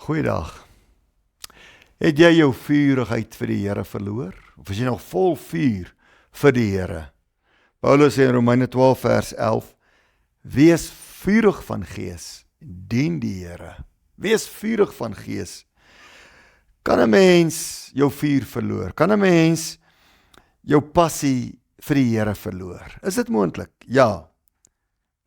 Goeiedag. Het jy jou vurigheid vir die Here verloor? Of is jy nog vol vuur vir die Here? Paulus sê in Romeine 12 vers 11, wees vurig van gees, dien die Here. Wees vurig van gees. Kan 'n mens jou vuur verloor? Kan 'n mens jou passie vir die Here verloor? Is dit moontlik? Ja,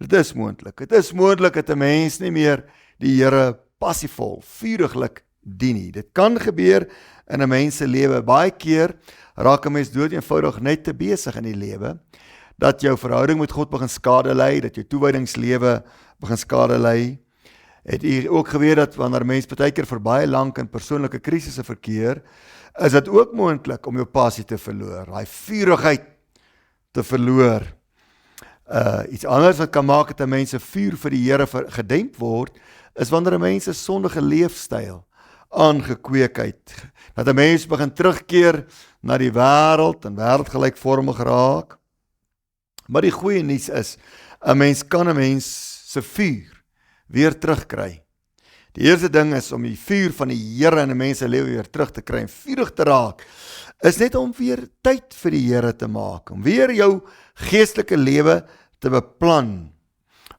dit is moontlik. Het is moontlik dat 'n mens nie meer die Here passievol, vuriglik dien nie. Dit kan gebeur in 'n mens se lewe. Baie keer raak 'n mens dood eenvoudig net te besig in die lewe, dat jou verhouding met God begin skade ly, dat jou toewydingslewe begin skade ly. Het u ook geweet dat wanneer mens baie keer vir baie lank in persoonlike krisisse verkeer, is dit ook moontlik om jou passie te verloor, daai vurigheid te verloor. Iets anders wat kan maak dat 'n mens se vuur vir die Here gedemp word, is wanneer 'n mens 'n sondige leefstyl aangekweek het. Dat 'n mens begin terugkeer na die wêreld en wêreldgelykvormig raak. Maar die goeie nuus is, 'n mens kan 'n mens se vuur weer terugkry. Die eerste ding is om die vuur van die Here in 'n mens se lewe weer terug te kry en vurig te raak, is net om weer tyd vir die Here te maak, om weer jou geestelike lewe te beplan,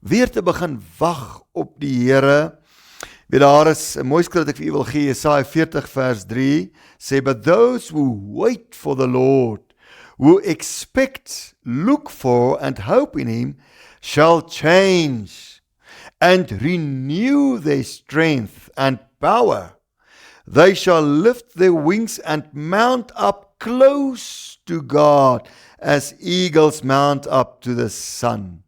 weer te begin wag op die Here. Daar is 'n mooi skrif wat ek vir u wil gee, Jesaja 40 vers 3, sê, but those who wait for the Lord, who expect, look for and hope in him, shall change and renew their strength and power. They shall lift their wings and mount up close to God, as eagles mount up to the sun.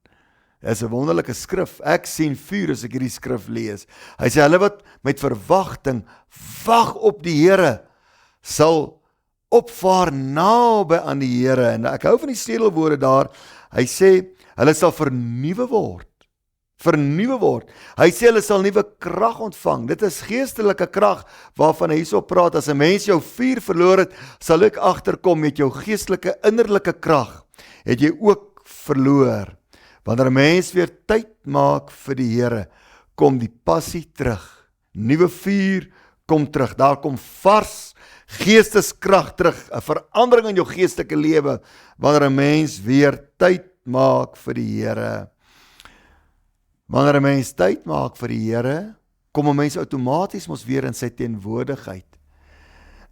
Dit is 'n wonderlike skrif. Ek sien vuur as ek hierdie skrif lees. Hy sê, hulle wat met verwagting wag op die Here, sal opvaar naby aan die Here. En ek hou van die sleutelwoorde daar. Hy sê, hulle sal vernuwe word. Vernuwe word. Hy sê, hulle sal nuwe krag ontvang. Dit is geestelike krag waarvan hy hierso praat. As 'n mens jou vuur verloor het, sal ek agterkom met jou geestelike innerlike krag. Het jy ook verloor. Wanneer 'n mens weer tyd maak vir die Here, kom die passie terug. Nuwe vuur kom terug. Daar kom vars geesteskrag terug. 'n Verandering in jou geestelike lewe wanneer 'n mens weer tyd maak vir die Here. Wanneer 'n mens tyd maak vir die Here, kom 'n mens outomaties mos weer in sy teenwoordigheid.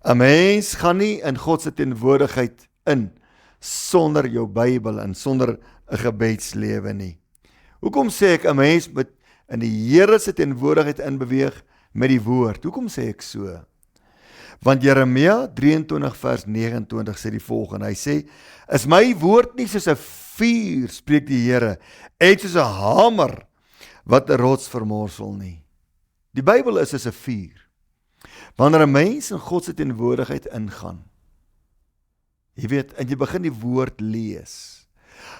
'n Mens gaan nie in God se teenwoordigheid in sonder jou Bybel en sonder 'n gebedslewe nie. Hoekom sê ek 'n mens moet in die Here se teenwoordigheid inbeweeg met die woord? Hoekom sê ek so? Want Jeremia 23 vers 29 sê die volgende. Hy sê, is my woord nie soos 'n vuur, spreek die Here, en soos 'n hamer wat 'n rots vermorsel nie. Die Bybel is soos 'n vuur. Wanneer 'n mens in God se teenwoordigheid ingaan, jy weet, en jy begin die woord lees,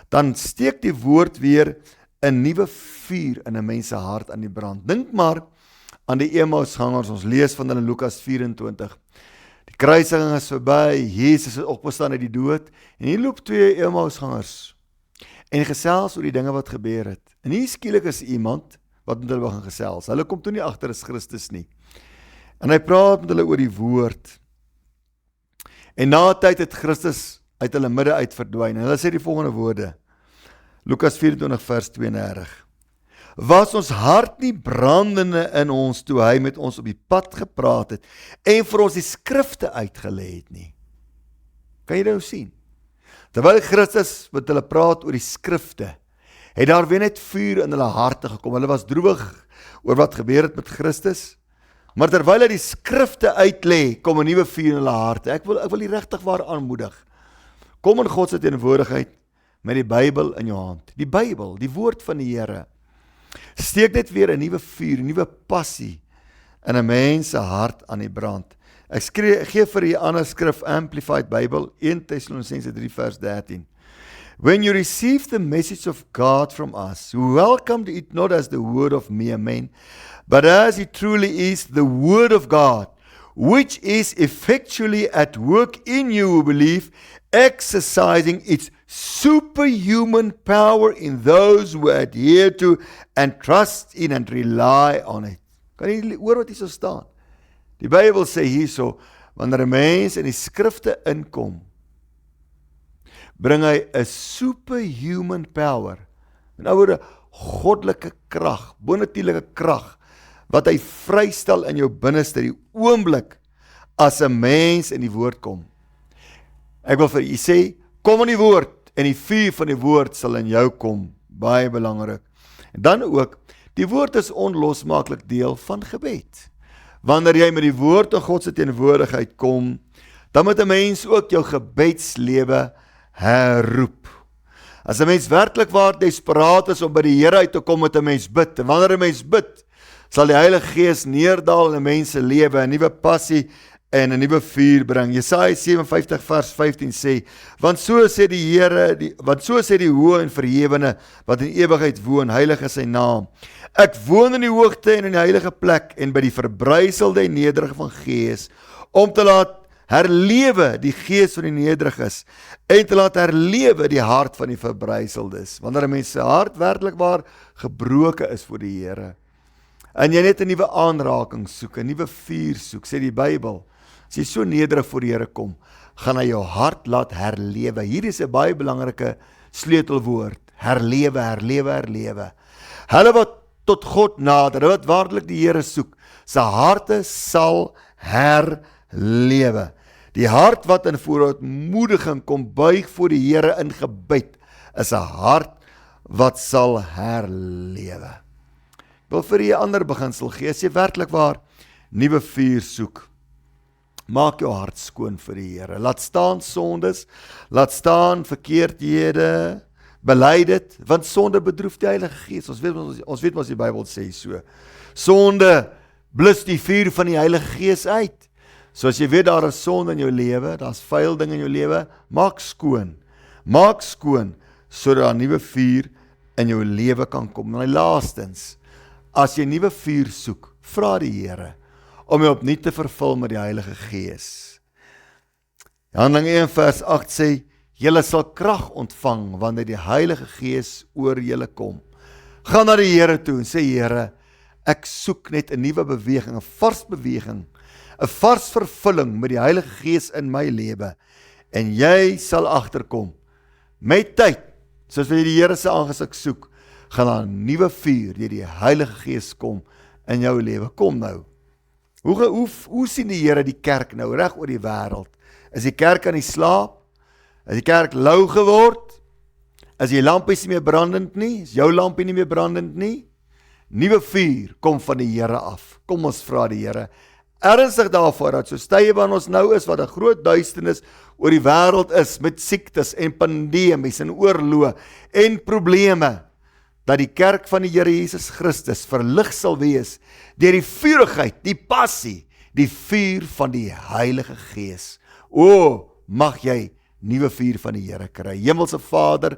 dan steek die woord weer 'n nuwe vuur in 'n mens se hart aan die brand. Dink maar aan die Emmausgangers, ons lees van hulle in Lukas 24. Die kruisiging is verby, Jesus het opgestaan uit die dood, en hier loop twee Emmausgangers, en gesels oor die dinge wat gebeur het. En hier skielik is iemand, wat met hulle begin gesels. Hulle kom toe nie agter is Christus nie. En hy praat met hulle oor die woord. En na 'n tyd het Christus uit hulle midde uit verdwyn. En hulle sê die volgende woorde, Lukas 24 vers 32. Was ons hart nie brandende in ons toe hy met ons op die pad gepraat het en vir ons die skrifte uitgelê het nie? Kan jy nou sien? Terwyl Christus met hulle praat oor die skrifte, het daar weer net vuur in hulle harte gekom. Hulle was droewig oor wat gebeur het met Christus, maar terwyl hy die skrifte uitlê, kom 'n nuwe vuur in hulle harte. Ek wil die regtig waar aanmoedig. Kom in God se teenwoordigheid met die Bybel in jou hand. Die Bybel, die woord van die Here. Steek net weer 'n nuwe vuur, 'n nuwe passie in 'n mens se hart aan die brand. Ek gee vir die ander skrif, Amplified Bible, 1 Thessalonicense 3 vers 13. When you receive the message of God from us, who welcomed it not as the word of mere men, but as it truly is the word of God, which is effectually at work in you who believe, exercising its superhuman power in those who adhere to and trust in and rely on it. Kan jy hoor wat hier so staan? Die Bybel sê hierso, wanneer 'n mens in die skrifte inkom, bring hy 'n superhuman power, met ander woorde, goddelike krag, bonatuurlike krag, wat hy vrystel in jou binneste, die oomblik, as 'n mens in die woord kom. Ek wil vir u sê, kom in die woord, en die vuur van die woord sal in jou kom, baie belangrik. En dan ook, die woord is onlosmaaklik deel van gebed. Wanneer jy met die woord tot God se teenwoordigheid kom, dan moet 'n mens ook jou gebedslewe herroep. As 'n mens werklik waar desperaat is om by die Here uit te kom, moet 'n mens bid. En wanneer 'n mens bid, sal die Heilige Gees neerdal in 'n mens se lewe, 'n nuwe passie en 'n nuwe vuur bring. Jesaja 57 vers 15 sê, want so sê die Here, want so sê die hoë en verhewene, wat in ewigheid woon, heilig is sy naam. Ek woon in die hoogte en in die heilige plek, en by die verbryselde en nederige van gees, om te laat herlewe die gees van die nederiges, en te laat herlewe die hart van die verbryseldes. Wanneer 'n mens se hart werklik waar gebroken is voor die Here, en jy net 'n nuwe aanraking soek, 'n nuwe vuur soek, sê die Bybel, as jy so nederig voor die Here kom, gaan hy jou hart laat herlewe. Hier is 'n baie belangrike sleutelwoord, herlewe, herlewe, herlewe. Hulle wat tot God nader, wat waarlik die Here soek, sy harte sal herlewe. Die hart wat in vooruitmoediging kom buig voor die Here in gebed, is 'n hart wat sal herlewe. Ek wil vir u 'n ander beginsel gee, as jy werklik waar nuwe vuur soek, maak jou hart skoon vir die Here. Laat staan sondes, laat staan verkeerdhede, bely dit, want sonde bedroef die Heilige Gees. Ons weet wat die Bybel sê so. Sonde blus die vuur van die Heilige Gees uit. So as jy weet daar is sonde in jou lewe, daar's vuil ding in jou lewe, maak skoon. Maak skoon, sodat daar nuwe vuur in jou lewe kan kom. En laastens, as jy nuwe vuur soek, vra die Here om jou opnuut te vervul met die Heilige Gees. Handelinge 1 vers 8 sê, julle sal krag ontvang wanneer die Heilige Gees oor julle kom. Gaan na die Here toe en sê, Here, ek soek net 'n nuwe beweging, 'n vars beweging, 'n vars vervulling met die Heilige Gees in my lewe. En jy sal agterkom, met tyd, soos wat jy die Here se aangesig soek, gaan daar 'n nuwe vuur deur die Heilige Gees kom in jou lewe. Kom nou. Hoe sien die Here die kerk nou reg oor die wêreld? Is die kerk aan die slaap? Is die kerk lou geword? Is die lampies nie meer brandend nie? Is jou lampie nie meer brandend nie? Nuwe vuur kom van die Here af. Kom ons vra die Here ernstig daarvoor dat so tye waarin ons nou is, wat 'n groot duisternis oor die wêreld is, met siektes en pandemies en oorloë en probleme, dat die kerk van die Here Jesus Christus verlig sal wees deur die vurigheid, die passie, die vuur van die Heilige Gees. O, mag jy nuwe vuur van die Here kry. Hemelse Vader,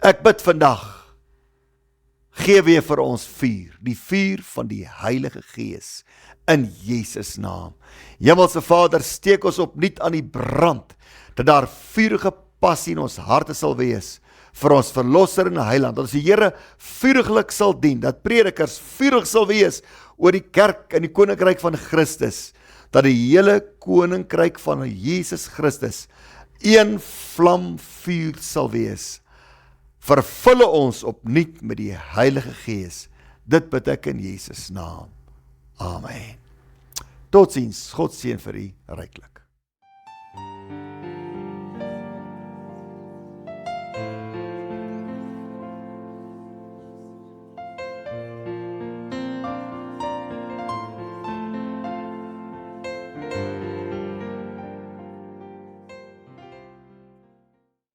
ek bid vandag, gee weer vir ons vuur, die vuur van die Heilige Gees, in Jesus naam. Hemelse Vader, steek ons opnuut aan die brand, dat daar vurige passie in ons harte sal wees, vir ons verlosser en heiland, dat ons die Here vuriglik sal dien, dat predikers vurig sal wees oor die kerk en die koninkryk van Christus, dat die hele koninkryk van Jesus Christus een vlam vuur sal wees. Vervul ons opnuut met die Heilige Gees. Dit bid ek in Jesus naam. Amen. Totsiens, God seën vir u ryklik.